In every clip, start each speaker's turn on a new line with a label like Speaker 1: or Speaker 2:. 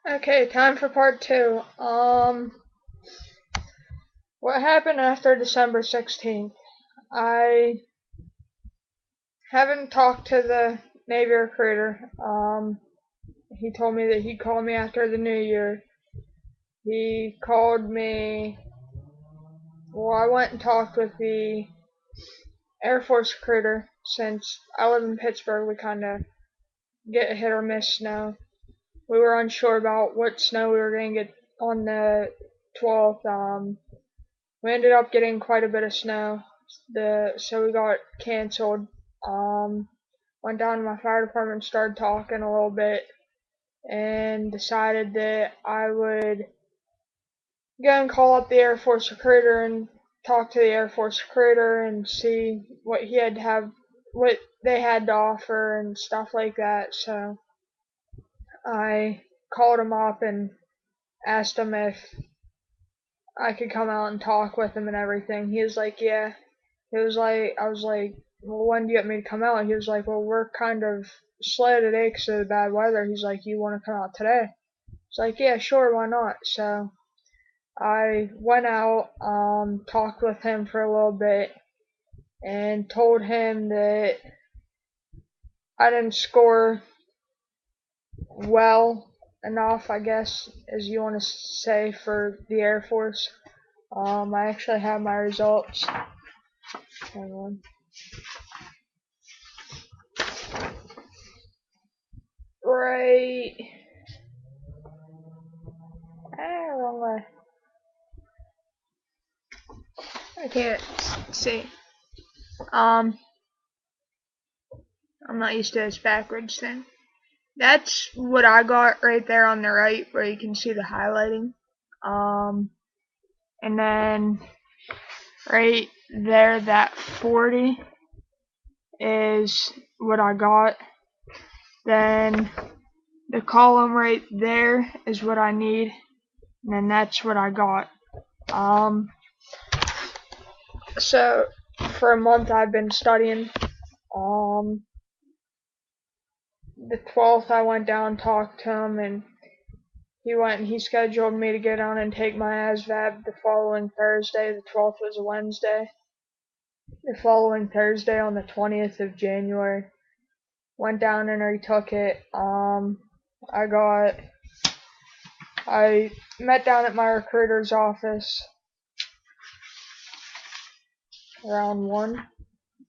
Speaker 1: Okay, time for part two. What happened after December 16th? I haven't talked to the Navy recruiter. He told me that he'd call me after the new year. He called me. Well, I went and talked with the Air Force recruiter since I live in Pittsburgh. We kind of get hit or miss snow. We were unsure about what snow we were going to get on the 12th. We ended up getting quite a bit of snow. So we got canceled. Um, Went down to my fire department, started talking a little bit, and decided that I would go and call up the Air Force recruiter and talk to the Air Force recruiter and see what they had to offer and stuff like that. So I called him up and asked him if I could come out and talk with him and everything. He was like, yeah. I was like, well, when do you want me to come out? He was like, well, we're kind of slow today because of the bad weather. He's like, you want to come out today? It's like, yeah, sure, why not? So I went out, talked with him for a little bit, and told him that I didn't score well enough, I guess, as you want to say, for the Air Force. I actually have my results. Hang on. Right. Wrong way. I can't see. Um, I'm not used to this backwards thing. That's what I got right there on the right, where you can see the highlighting. Um, and then right there, that 40 is what I got. Then the column right there is what I need, and then that's what I got. So for a month I've been studying. The 12th I went down, talked to him, and he scheduled me to get on and take my ASVAB the following Thursday. The 12th was a Wednesday. The following Thursday on the 20th of January, went down and retook it. I got I met down at my recruiter's office around 1.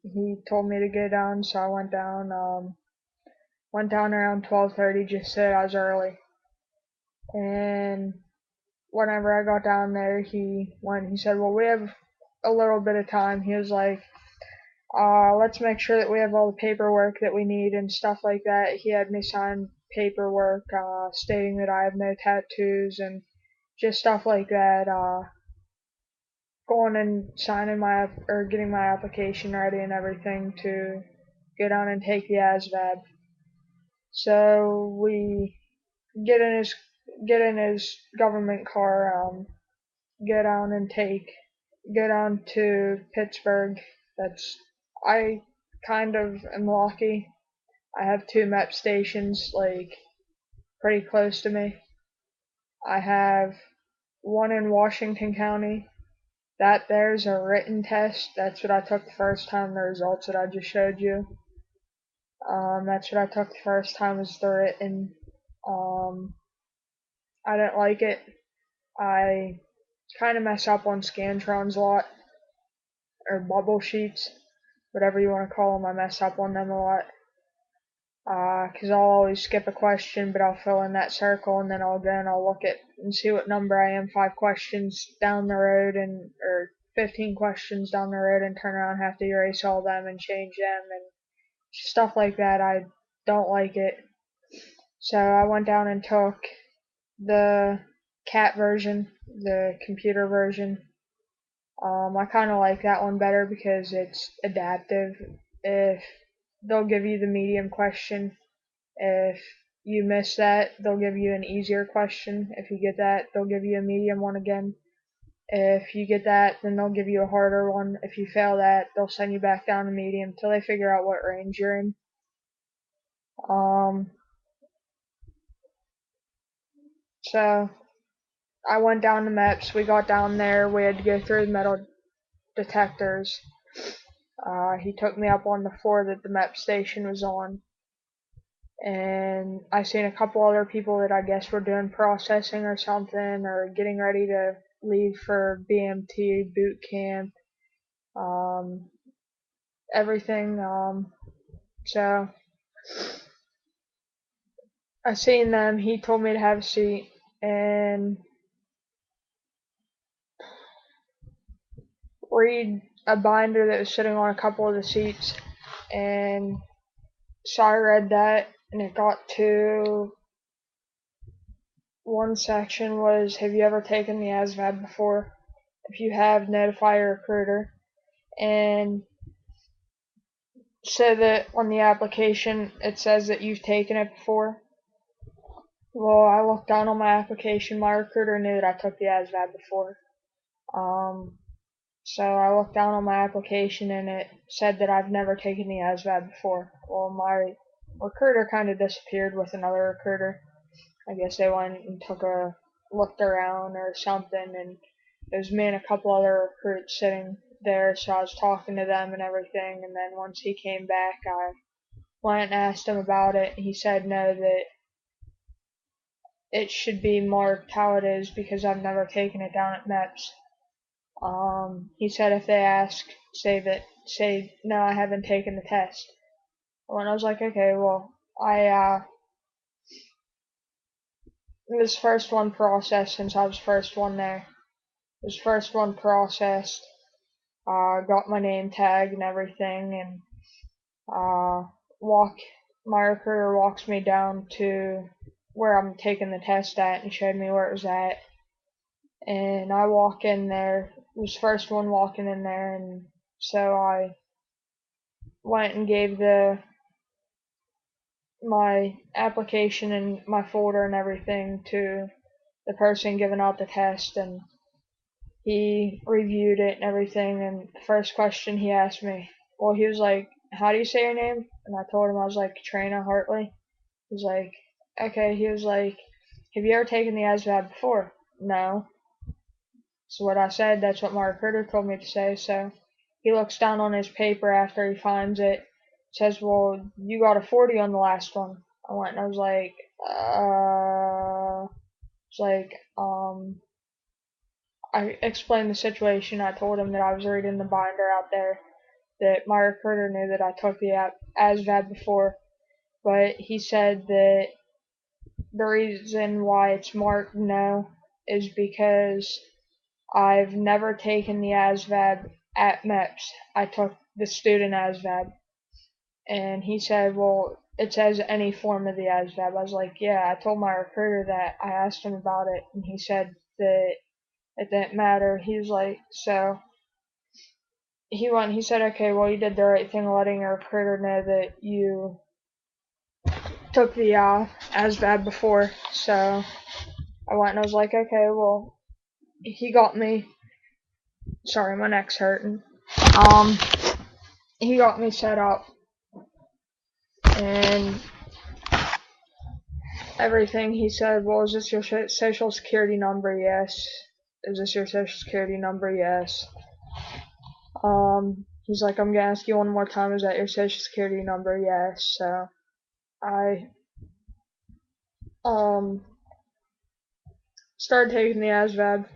Speaker 1: He told me to get down, so I went down. Went down around 12:30, just so I was early. And whenever I got down there, he said, well, we have a little bit of time. He was like, let's make sure that we have all the paperwork that we need and stuff like that. He had me sign paperwork, stating that I have no tattoos and just stuff like that. Going and signing or getting my application ready and everything to go down and take the ASVAB. So we get in his get in his government car, get on and go down to Pittsburgh. That's I kind of am lucky. I have two MEPS stations like pretty close to me. I have one in Washington County. That there's a written test. That's what I took the first time. The results that I just showed you. That's what I took the first time was the written. Um, I didn't like it. I kind of mess up on Scantrons a lot, or bubble sheets, whatever you want to call them. I mess up on them a lot. Because I'll always skip a question, but I'll fill in that circle, and then I'll go and I'll look at and see what number I am 5 questions down the road, or 15 questions down the road, and turn around and have to erase all of them and change them, and stuff like that. I don't like it. So I went down and took the cat version, the computer version. I kind of like that one better because it's adaptive. If they'll give you the medium question, if you miss that, they'll give you an easier question. If you get that, they'll give you a medium one again. If you get that, then they'll give you a harder one. If you fail that, they'll send you back down to medium until they figure out what range you're in. Um, So I went down to MEPS. We got down there. We had to go through the metal detectors. He took me up on the floor that the MEPS station was on, and I seen a couple other people that I guess were doing processing or something, or getting ready to leave for BMT boot camp, um, everything. So I seen them. He told me to have a seat, and read a binder that was sitting on a couple of the seats, and so I read that, and it got to one section was, have you ever taken the ASVAB before? If you have, notify your recruiter. And so that on the application it says that you've taken it before. Well, I looked down on my application. My recruiter knew that I took the ASVAB before. So I looked down on my application and it said that I've never taken the ASVAB before. Well, my recruiter kind of disappeared with another recruiter. I guess they went and looked around or something, and it was me and a couple other recruits sitting there, so I was talking to them and everything, and then once he came back, I went and asked him about it. He said no, that it should be marked how it is because I've never taken it down at MEPS. He said if they ask, say no, I haven't taken the test. And I was like, okay, well, this first one processed since I was first one there. This first one processed, got my name tag and everything, and my recruiter walks me down to where I'm taking the test at and showed me where it was at. And I walk in there, was the first one walking in there, and so I went and gave my application and my folder and everything to the person giving out the test, and he reviewed it and everything, and the first question he asked me, well, he was like, how do you say your name? And I told him I was like, Katrina Hartley. He was like, okay. He was like, have you ever taken the ASVAB before? No. So what I said, that's what my recruiter told me to say. So he looks down on his paper after he finds it, says, well, you got a 40 on the last one. I went and I was like, it's like, I explained the situation. I told him that I was reading the binder out there, that my recruiter knew that I took the ASVAB before, but he said that the reason why it's marked no is because I've never taken the ASVAB at MEPS. I took the student ASVAB. And he said, well, it says any form of the ASVAB. I was like, yeah, I told my recruiter that. I asked him about it, and he said that it didn't matter. He was like, so he said, okay, well, you did the right thing letting your recruiter know that you took the ASVAB before. So I went and I was like, okay, well, he got me. Sorry, my neck's hurting. He got me set up and everything. He said, well, is this your social security number? Yes. Is this your social security number? Yes. He's like, I'm gonna ask you one more time, is that your social security number? Yes. So I started taking the ASVAB.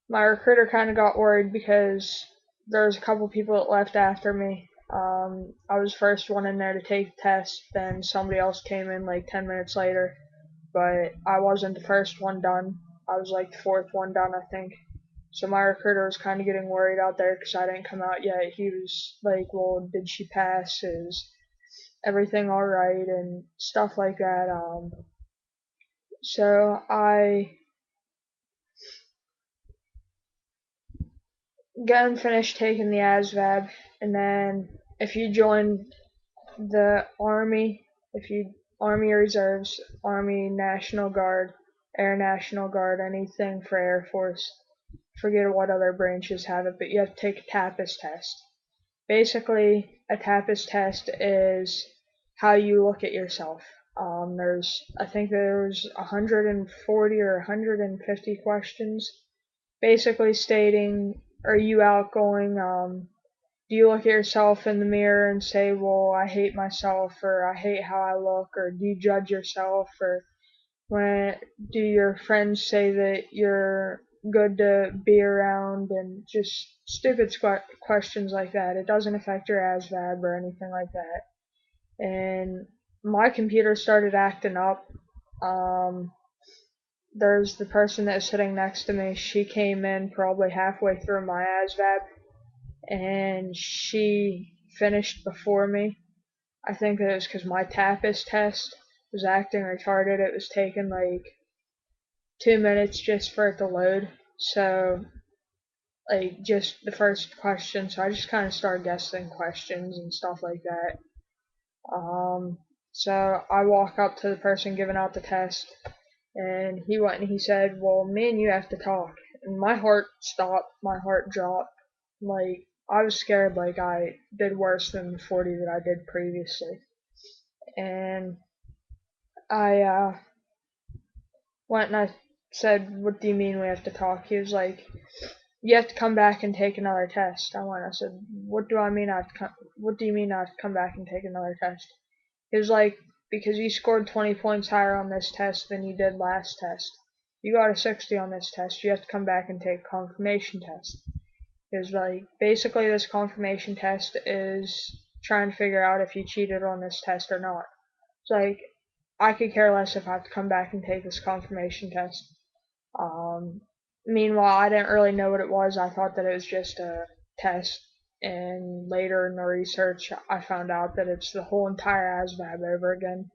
Speaker 1: My recruiter kind of got worried because there was a couple people that left after me. I was the first one in there to take the test, then somebody else came in like 10 minutes later, but I wasn't the first one done. I was like the fourth one done, I think. So my recruiter was kind of getting worried out there because I didn't come out yet. He was like, well, did she pass? Is everything alright? And stuff like that. So I got and finished taking the ASVAB, and then if you join the Army, if you Army Reserves, Army National Guard, Air National Guard, anything for Air Force, forget what other branches have it, but you have to take a TAPAS test. Basically, a TAPAS test is how you look at yourself. I think there was 140 or 150 questions, basically stating, are you outgoing? Do you look at yourself in the mirror and say, well, I hate myself, or I hate how I look, or do you judge yourself, or when do your friends say that you're good to be around, and just stupid questions like that. It doesn't affect your ASVAB or anything like that. And my computer started acting up. Um, there's the person that was sitting next to me. She came in probably halfway through my ASVAB, and she finished before me. I think that it was because my TAPIS test was acting retarded. It was taking like 2 minutes just for it to load. So, like, just the first question. So I just kind of started guessing questions and stuff like that. Um, so I walk up to the person giving out the test, and he went and he said, well, me and you have to talk. And my heart stopped, my heart dropped. Like, I was scared, like I did worse than the 40 that I did previously. And I went and I said, what do you mean we have to talk? He was like, you have to come back and take another test. I said, what do you mean I have to come back and take another test? He was like, because you scored 20 points higher on this test than you did last test. You got a 60 on this test. You have to come back and take a confirmation test. It was like, basically this confirmation test is trying to figure out if you cheated on this test or not. It's like, I could care less if I have to come back and take this confirmation test. Meanwhile, I didn't really know what it was. I thought that it was just a test, and later in the research, I found out that it's the whole entire ASVAB over again.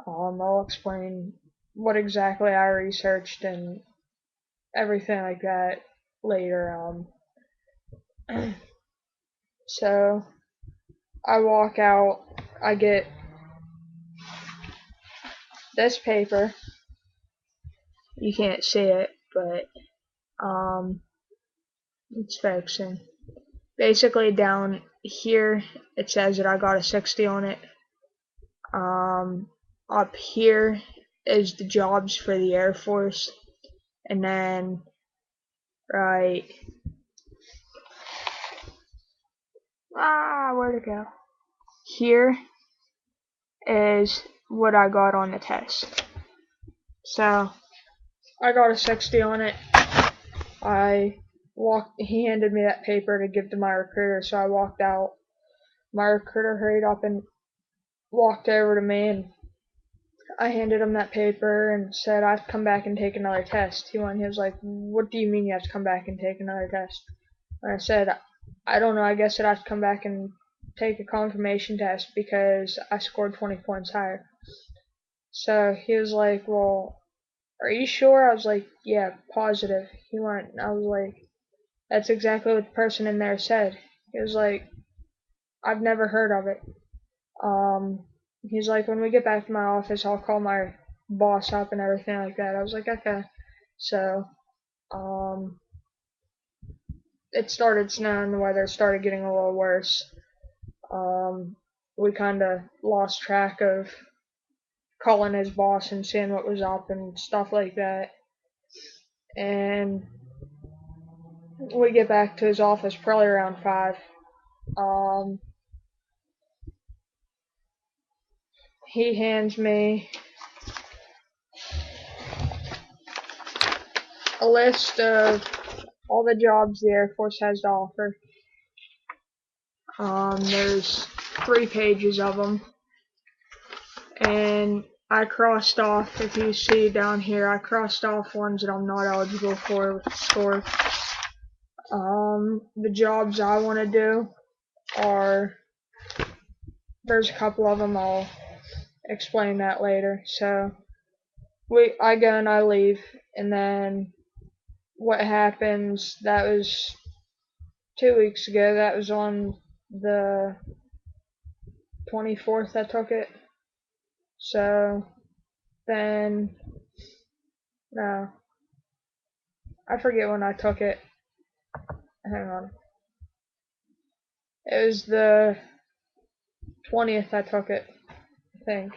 Speaker 1: I'll explain what exactly I researched and everything like that later. So I walk out, I get this paper. You can't see it, but it's fixing. Basically, down here it says that I got a 60 on it. Up here is the jobs for the Air Force, and then right where'd it go? Here is what I got on the test. So I got a 60 on it. He handed me that paper to give to my recruiter, so I walked out. My recruiter hurried up and walked over to me, and I handed him that paper and said I have to come back and take another test. He was like, what do you mean you have to come back and take another test? And I said, I don't know, I guess that I have to come back and take a confirmation test because I scored 20 points higher. So he was like, well, are you sure? I was like, yeah, positive. I was like, that's exactly what the person in there said. He was like, I've never heard of it. He's like, when we get back to my office, I'll call my boss up and everything like that. I was like, okay. So, it started snowing, the weather started getting a little worse. We kind of lost track of calling his boss and seeing what was up and stuff like that. And we get back to his office probably around 5. He hands me a list of all the jobs the Air Force has to offer. There's 3 pages of them, and I crossed off, if you see down here, I crossed off ones that I'm not eligible for with the score. The jobs I want to do there's a couple of them, I'll explain that later. So, I go and I leave, and then what happens, that was 2 weeks ago, that was on the 24th I took it. So, then, no, I forget when I took it. Hang on. It was the 20th I took it, I think.